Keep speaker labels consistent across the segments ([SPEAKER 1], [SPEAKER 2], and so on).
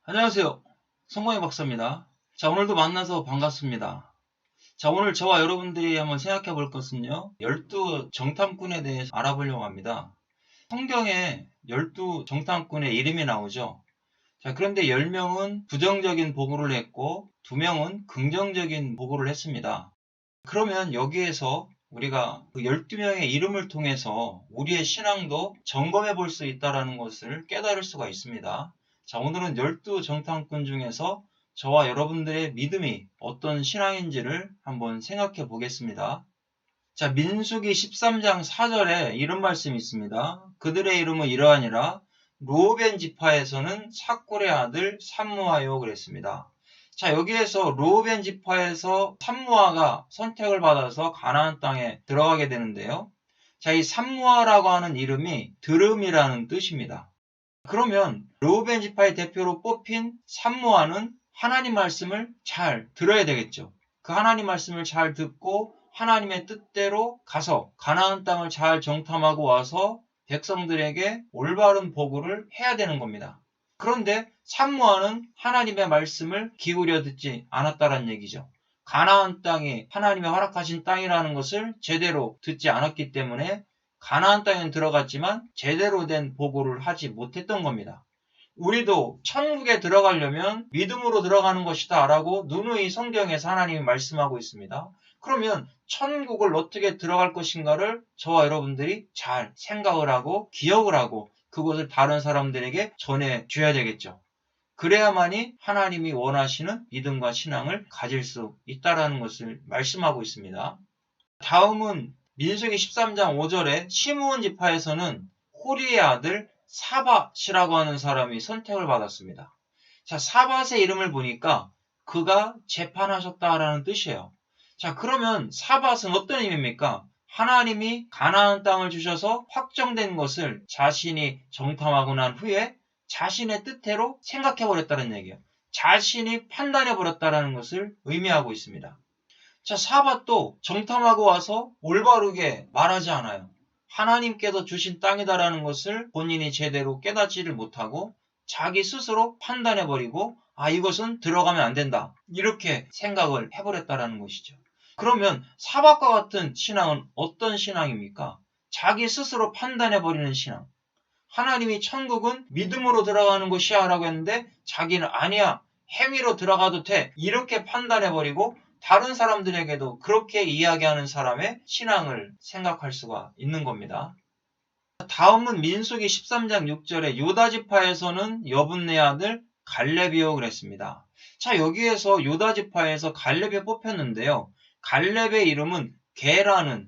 [SPEAKER 1] 안녕하세요. 성공의 박사입니다. 자, 오늘도 만나서 반갑습니다. 자, 오늘 저와 여러분들이 한번 생각해 볼 것은요, 12 정탐꾼에 대해서 알아보려고 합니다. 성경에 12 정탐꾼의 이름이 나오죠. 자, 그런데 10명은 부정적인 보고를 했고, 2명은 긍정적인 보고를 했습니다. 그러면 여기에서 우리가 그 12명의 이름을 통해서 우리의 신앙도 점검해 볼 수 있다는 것을 깨달을 수가 있습니다. 자, 오늘은 12 정탐꾼 중에서 저와 여러분들의 믿음이 어떤 신앙인지를 한번 생각해 보겠습니다. 자, 민수기 13장 4절에 이런 말씀이 있습니다. 그들의 이름은 이러하니라. 르우벤 지파에서는 사꿀의 아들 삼무하요 그랬습니다. 자, 여기에서 르우벤 지파에서 삼무하가 선택을 받아서 가나안 땅에 들어가게 되는데요. 자, 이 삼무하라고 하는 이름이 들음이라는 뜻입니다. 그러면 르우벤 지파의 대표로 뽑힌 삼무하는 하나님 말씀을 잘 들어야 되겠죠. 그 하나님 말씀을 잘 듣고 하나님의 뜻대로 가서 가나안 땅을 잘 정탐하고 와서 백성들에게 올바른 보고를 해야 되는 겁니다. 그런데 삼무하는 하나님의 말씀을 기울여 듣지 않았다는 얘기죠. 가나안 땅이 하나님의 허락하신 땅이라는 것을 제대로 듣지 않았기 때문에 가나안 땅에 들어갔지만 제대로 된 보고를 하지 못했던 겁니다. 우리도 천국에 들어가려면 믿음으로 들어가는 것이다 라고 누누이 성경에서 하나님이 말씀하고 있습니다. 그러면 천국을 어떻게 들어갈 것인가를 저와 여러분들이 잘 생각을 하고 기억을 하고 그것을 다른 사람들에게 전해줘야 되겠죠. 그래야만이 하나님이 원하시는 믿음과 신앙을 가질 수 있다는 것을 말씀하고 있습니다. 다음은 민수기 13장 5절에 시므온 지파에서는 호리의 아들 사밧이라고 하는 사람이 선택을 받았습니다. 자, 사밧의 이름을 보니까 그가 재판하셨다라는 뜻이에요. 자, 그러면 사밧은 어떤 의미입니까? 하나님이 가나안 땅을 주셔서 확정된 것을 자신이 정탐하고 난 후에 자신의 뜻대로 생각해버렸다는 얘기예요. 자신이 판단해버렸다는 것을 의미하고 있습니다. 자, 사밧도 정탐하고 와서 올바르게 말하지 않아요. 하나님께서 주신 땅이다라는 것을 본인이 제대로 깨닫지를 못하고 자기 스스로 판단해버리고 이것은 들어가면 안 된다. 이렇게 생각을 해버렸다라는 것이죠. 그러면 사밧과 같은 신앙은 어떤 신앙입니까? 자기 스스로 판단해버리는 신앙. 하나님이 천국은 믿음으로 들어가는 것이야 라고 했는데 자기는 아니야. 행위로 들어가도 돼. 이렇게 판단해버리고 다른 사람들에게도 그렇게 이야기하는 사람의 신앙을 생각할 수가 있는 겁니다. 다음은 민수기 13장 6절에 유다지파에서는 여분네 아들 갈렙이요 그랬습니다. 자, 여기에서 유다지파에서 갈렙이 뽑혔는데요. 갈렙의 이름은 개라는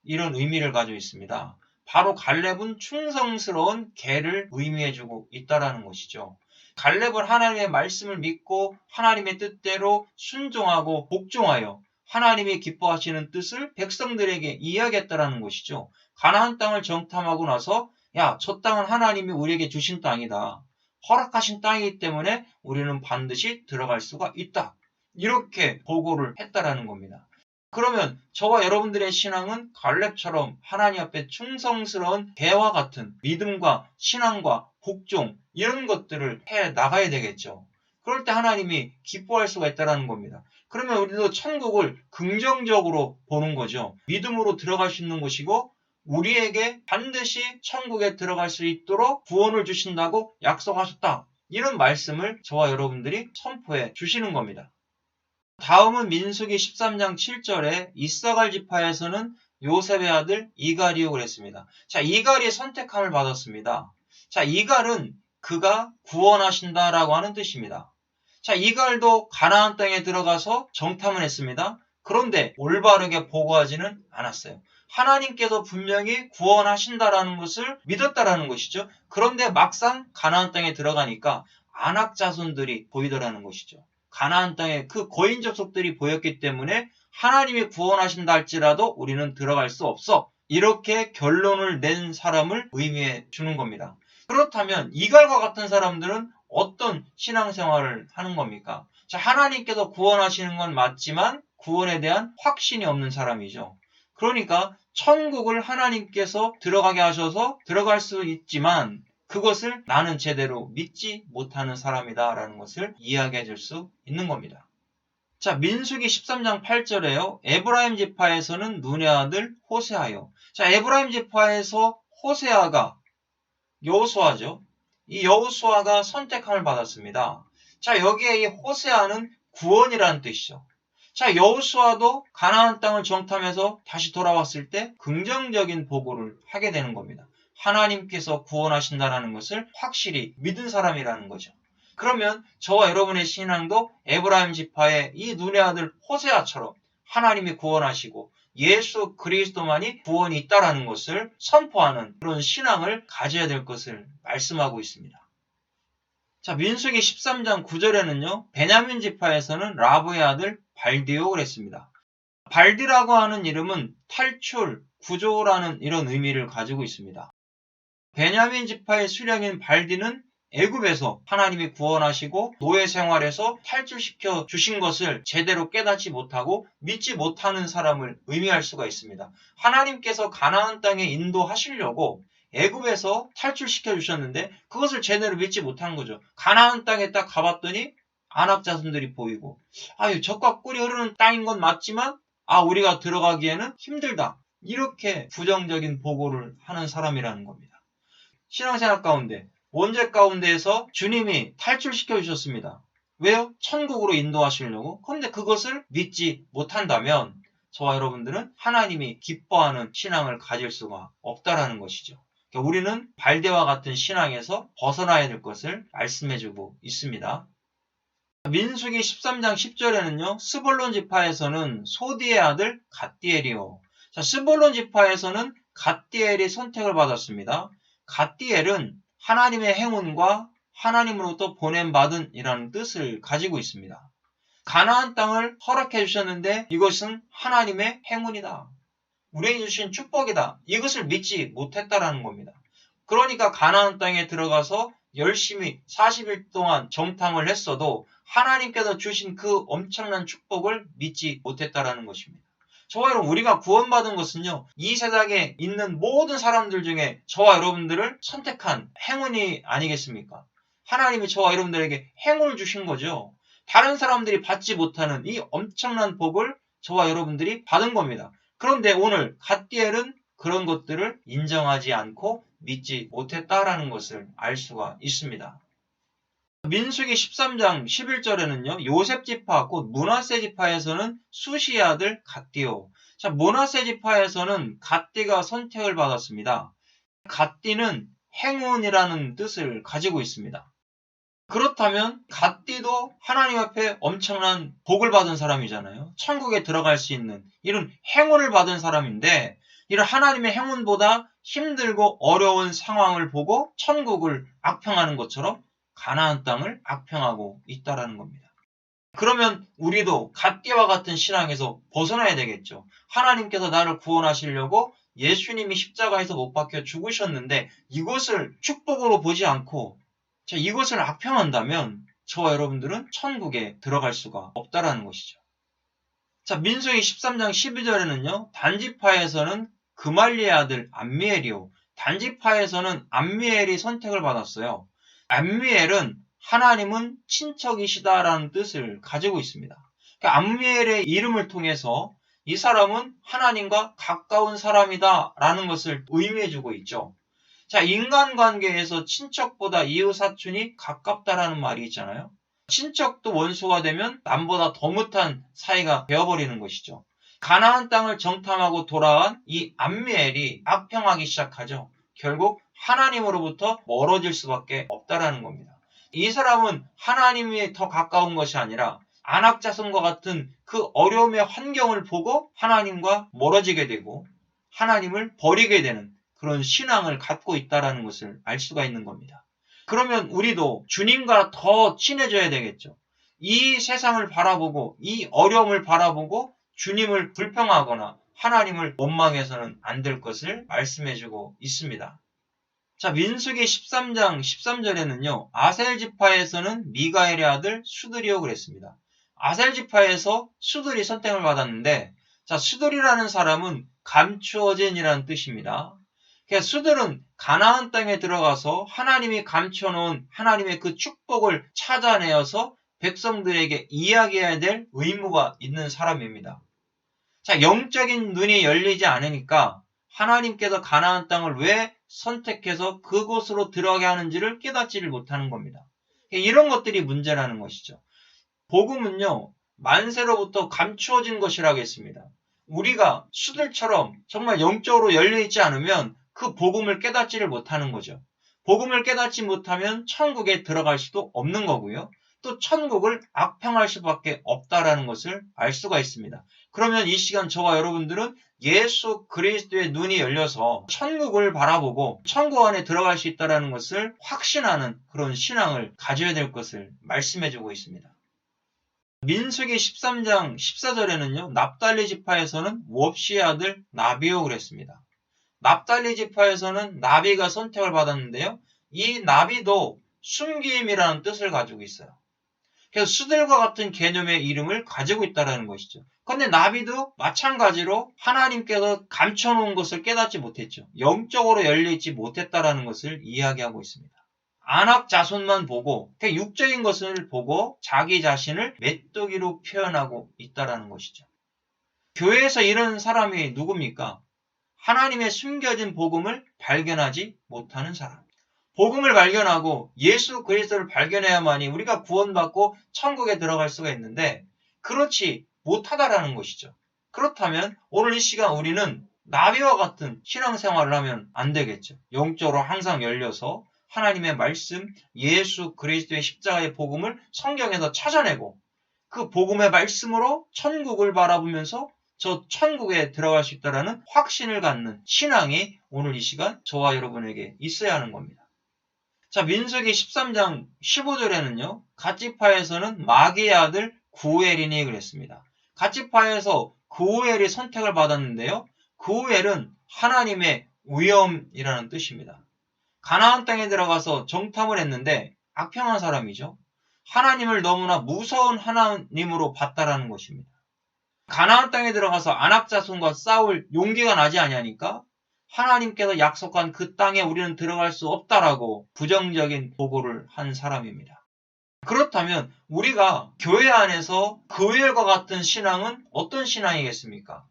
[SPEAKER 1] 이런 의미를 가지고 있습니다. 바로 갈렙은 충성스러운 개를 의미해주고 있다는 것이죠. 갈렙은 하나님의 말씀을 믿고 하나님의 뜻대로 순종하고 복종하여 하나님이 기뻐하시는 뜻을 백성들에게 이야기했다는 것이죠. 가나안 땅을 정탐하고 나서 저 땅은 하나님이 우리에게 주신 땅이다. 허락하신 땅이기 때문에 우리는 반드시 들어갈 수가 있다. 이렇게 보고를 했다라는 겁니다. 그러면 저와 여러분들의 신앙은 갈렙처럼 하나님 앞에 충성스러운 개와 같은 믿음과 신앙과 복종 이런 것들을 해 나가야 되겠죠. 그럴 때 하나님이 기뻐할 수가 있다는 겁니다. 그러면 우리도 천국을 긍정적으로 보는 거죠. 믿음으로 들어갈 수 있는 것이고 우리에게 반드시 천국에 들어갈 수 있도록 구원을 주신다고 약속하셨다. 이런 말씀을 저와 여러분들이 선포해 주시는 겁니다. 다음은 민수기 13장 7절에 이사갈 지파에서는 요셉의 아들 이갈이요 그랬습니다. 자, 이갈이 선택함을 받았습니다. 자, 이갈은 그가 구원하신다라고 하는 뜻입니다. 자, 이갈도 가나안 땅에 들어가서 정탐을 했습니다. 그런데 올바르게 보고하지는 않았어요. 하나님께서 분명히 구원하신다라는 것을 믿었다라는 것이죠. 그런데 막상 가나안 땅에 들어가니까 안악 자손들이 보이더라는 것이죠. 가나안 땅에 그 거인 족속들이 보였기 때문에 하나님이 구원하신다 할지라도 우리는 들어갈 수 없어. 이렇게 결론을 낸 사람을 의미해 주는 겁니다. 그렇다면 이갈과 같은 사람들은 어떤 신앙생활을 하는 겁니까? 자, 하나님께서 구원하시는 건 맞지만 구원에 대한 확신이 없는 사람이죠. 그러니까 천국을 하나님께서 들어가게 하셔서 들어갈 수 있지만 그것을 나는 제대로 믿지 못하는 사람이다 라는 것을 이야기해 줄 수 있는 겁니다. 자, 민수기 13장 8절에요. 에브라임 지파에서는 눈의 아들 호세아요. 자, 에브라임 지파에서 호세아가 여호수아죠. 이 여호수아가 선택함을 받았습니다. 자, 여기에 이 호세아는 구원이라는 뜻이죠. 자, 여호수아도 가나안 땅을 정탐해서 다시 돌아왔을 때 긍정적인 보고를 하게 되는 겁니다. 하나님께서 구원하신다는 것을 확실히 믿은 사람이라는 거죠. 그러면 저와 여러분의 신앙도 에브라임 지파의 이 눈의 아들 호세아처럼 하나님이 구원하시고 예수 그리스도만이 구원이 있다라는 것을 선포하는 그런 신앙을 가져야 될 것을 말씀하고 있습니다. 자, 민수기 13장 9절에는요. 베냐민 지파에서는 라브의 아들 발디오를 했습니다. 발디라고 하는 이름은 탈출, 구조라는 이런 의미를 가지고 있습니다. 베냐민 지파의 수령인 발디는 애굽에서 하나님이 구원하시고 노예 생활에서 탈출시켜 주신 것을 제대로 깨닫지 못하고 믿지 못하는 사람을 의미할 수가 있습니다. 하나님께서 가나안 땅에 인도하시려고 애굽에서 탈출시켜 주셨는데 그것을 제대로 믿지 못한 거죠. 가나안 땅에 딱 가봤더니 안악 자손들이 보이고 젖과 꿀이 흐르는 땅인 건 맞지만 우리가 들어가기에는 힘들다. 이렇게 부정적인 보고를 하는 사람이라는 겁니다. 신앙생활 가운데 원죄 가운데에서 주님이 탈출시켜 주셨습니다. 왜요? 천국으로 인도하시려고. 그런데 그것을 믿지 못한다면 저와 여러분들은 하나님이 기뻐하는 신앙을 가질 수가 없다라는 것이죠. 그러니까 우리는 발대와 같은 신앙에서 벗어나야 될 것을 말씀해주고 있습니다. 민수기 13장 10절에는요. 스볼론 지파에서는 소디의 아들 갓디엘이요. 자, 스볼론 지파에서는 갓디엘이 선택을 받았습니다. 갓디엘은 하나님의 행운과 하나님으로부터 보냄받은 이라는 뜻을 가지고 있습니다. 가나안 땅을 허락해 주셨는데 이것은 하나님의 행운이다. 우리에게 주신 축복이다. 이것을 믿지 못했다라는 겁니다. 그러니까 가나안 땅에 들어가서 열심히 40일 동안 정탐을 했어도 하나님께서 주신 그 엄청난 축복을 믿지 못했다라는 것입니다. 저와 여러분, 우리가 구원받은 것은요, 이 세상에 있는 모든 사람들 중에 저와 여러분들을 선택한 행운이 아니겠습니까? 하나님이 저와 여러분들에게 행운을 주신 거죠. 다른 사람들이 받지 못하는 이 엄청난 복을 저와 여러분들이 받은 겁니다. 그런데 오늘 갓디엘은 그런 것들을 인정하지 않고 믿지 못했다라는 것을 알 수가 있습니다. 민수기 13장 11절에는요. 요셉 지파, 곧 므낫세 지파에서는 수시의 아들 갓디요. 자, 므낫세 지파에서는 갓디가 선택을 받았습니다. 갓디는 행운이라는 뜻을 가지고 있습니다. 그렇다면 갓디도 하나님 앞에 엄청난 복을 받은 사람이잖아요. 천국에 들어갈 수 있는 이런 행운을 받은 사람인데 이런 하나님의 행운보다 힘들고 어려운 상황을 보고 천국을 악평하는 것처럼 가나안 땅을 악평하고 있다라는 겁니다. 그러면 우리도 갓디와 같은 신앙에서 벗어나야 되겠죠. 하나님께서 나를 구원하시려고 예수님이 십자가에서 못 박혀 죽으셨는데 이것을 축복으로 보지 않고 이것을 악평한다면 저와 여러분들은 천국에 들어갈 수가 없다라는 것이죠. 자, 민수기 13장 12절에는요. 단지파에서는 그말리의 아들 암미엘이요. 단지파에서는 암미엘이 선택을 받았어요. 암미엘은 하나님은 친척이시다라는 뜻을 가지고 있습니다. 그러니까 암미엘의 이름을 통해서 이 사람은 하나님과 가까운 사람이다라는 것을 의미해주고 있죠. 자, 인간관계에서 친척보다 이웃사촌이 가깝다라는 말이 있잖아요. 친척도 원수가 되면 남보다 더 못한 사이가 되어버리는 것이죠. 가나안 땅을 정탐하고 돌아온 이 암미엘이 악평하기 시작하죠. 결국 하나님으로부터 멀어질 수밖에 없다라는 겁니다. 이 사람은 하나님이 더 가까운 것이 아니라 안악자손과 같은 그 어려움의 환경을 보고 하나님과 멀어지게 되고 하나님을 버리게 되는 그런 신앙을 갖고 있다는 것을 알 수가 있는 겁니다. 그러면 우리도 주님과 더 친해져야 되겠죠. 이 세상을 바라보고 이 어려움을 바라보고 주님을 불평하거나 하나님을 원망해서는 안 될 것을 말씀해주고 있습니다. 자, 민수기 13장 13절에는요. 아셀 지파에서는 미가엘의 아들 수들이요 그랬습니다. 아셀 지파에서 수들이 선택을 받았는데 자, 수들이라는 사람은 감추어진이라는 뜻입니다. 그러니까 수들은 가나안 땅에 들어가서 하나님이 감춰놓은 하나님의 그 축복을 찾아내어서 백성들에게 이야기해야 될 의무가 있는 사람입니다. 자, 영적인 눈이 열리지 않으니까 하나님께서 가나안 땅을 왜 선택해서 그곳으로 들어가게 하는지를 깨닫지를 못하는 겁니다. 이런 것들이 문제라는 것이죠. 복음은요, 만세로부터 감추어진 것이라고 했습니다. 우리가 수들처럼 정말 영적으로 열려있지 않으면 그 복음을 깨닫지를 못하는 거죠. 복음을 깨닫지 못하면 천국에 들어갈 수도 없는 거고요. 또 천국을 악평할 수밖에 없다라는 것을 알 수가 있습니다. 그러면 이 시간 저와 여러분들은 예수 그리스도의 눈이 열려서 천국을 바라보고 천국 안에 들어갈 수 있다는 것을 확신하는 그런 신앙을 가져야 될 것을 말씀해주고 있습니다. 민수기 13장 14절에는요. 납달리 지파에서는 웁시의 아들 나비옥을 했습니다. 납달리 지파에서는 나비가 선택을 받았는데요. 이 나비도 숨김이라는 뜻을 가지고 있어요. 그래서 수들과 같은 개념의 이름을 가지고 있다는 것이죠. 그런데 나비도 마찬가지로 하나님께서 감춰놓은 것을 깨닫지 못했죠. 영적으로 열려있지 못했다는 것을 이야기하고 있습니다. 안악 자손만 보고 육적인 것을 보고 자기 자신을 메뚜기로 표현하고 있다는 것이죠. 교회에서 이런 사람이 누굽니까? 하나님의 숨겨진 복음을 발견하지 못하는 사람. 복음을 발견하고 예수 그리스도를 발견해야만이 우리가 구원받고 천국에 들어갈 수가 있는데 그렇지 못하다라는 것이죠. 그렇다면 오늘 이 시간 우리는 나비와 같은 신앙생활을 하면 안 되겠죠. 영적으로 항상 열려서 하나님의 말씀, 예수 그리스도의 십자가의 복음을 성경에서 찾아내고 그 복음의 말씀으로 천국을 바라보면서 저 천국에 들어갈 수 있다는 확신을 갖는 신앙이 오늘 이 시간 저와 여러분에게 있어야 하는 겁니다. 자, 민수기 13장 15절에는요. 갓지파에서는 마기의 아들 구엘이니 그랬습니다. 갓지파에서 구엘이 선택을 받았는데요. 구엘은 하나님의 위엄이라는 뜻입니다. 가나안 땅에 들어가서 정탐을 했는데 악평한 사람이죠. 하나님을 너무나 무서운 하나님으로 봤다라는 것입니다. 가나안 땅에 들어가서 안악 자손과 싸울 용기가 나지 아니하니까 하나님께서 약속한 그 땅에 우리는 들어갈 수 없다라고 부정적인 보고를 한 사람입니다. 그렇다면 우리가 교회 안에서 구엘과 같은 신앙은 어떤 신앙이겠습니까?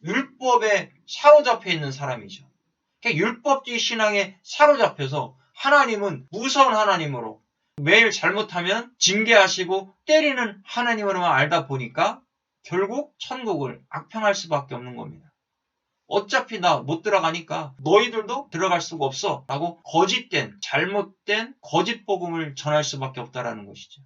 [SPEAKER 1] 율법에 사로잡혀 있는 사람이죠. 율법주의 신앙에 사로잡혀서 하나님은 무서운 하나님으로 매일 잘못하면 징계하시고 때리는 하나님으로만 알다 보니까 결국 천국을 악평할 수밖에 없는 겁니다. 어차피 나 못 들어가니까 너희들도 들어갈 수가 없어 라고 거짓된 잘못된 거짓 복음을 전할 수밖에 없다라는 것이죠.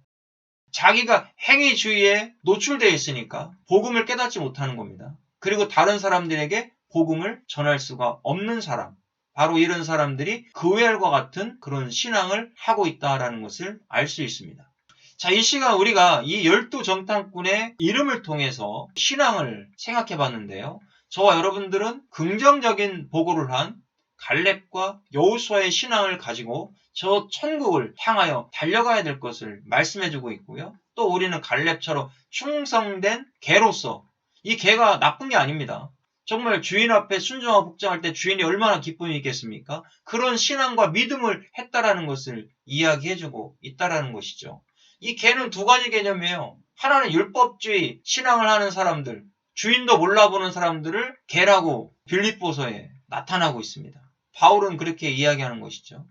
[SPEAKER 1] 자기가 행위주의에 노출되어 있으니까 복음을 깨닫지 못하는 겁니다. 그리고 다른 사람들에게 복음을 전할 수가 없는 사람, 바로 이런 사람들이 그웰과 같은 그런 신앙을 하고 있다는 것을 알 수 있습니다. 자, 이 시간 우리가 이 12 정탐꾼의 이름을 통해서 신앙을 생각해 봤는데요. 저와 여러분들은 긍정적인 보고를 한 갈렙과 여호수아의 신앙을 가지고 저 천국을 향하여 달려가야 될 것을 말씀해주고 있고요. 또 우리는 갈렙처럼 충성된 개로서 이 개가 나쁜 게 아닙니다. 정말 주인 앞에 순종하고 복종할 때 주인이 얼마나 기쁨이 있겠습니까? 그런 신앙과 믿음을 했다라는 것을 이야기해주고 있다라는 것이죠. 이 개는 두 가지 개념이에요. 하나는 율법주의 신앙을 하는 사람들, 주인도 몰라보는 사람들을 개라고 빌립보서에 나타나고 있습니다. 바울은 그렇게 이야기하는 것이죠.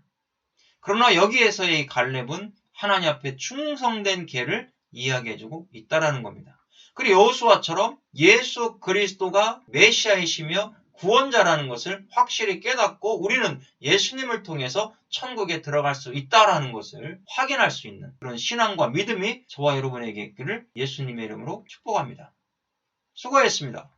[SPEAKER 1] 그러나 여기에서의 갈렙은 하나님 앞에 충성된 개를 이야기해주고 있다라는 겁니다. 그리고 여호수아처럼 예수 그리스도가 메시아이시며 구원자라는 것을 확실히 깨닫고 우리는 예수님을 통해서 천국에 들어갈 수 있다라는 것을 확인할 수 있는 그런 신앙과 믿음이 저와 여러분에게 있기를 예수님의 이름으로 축복합니다. 수고하셨습니다.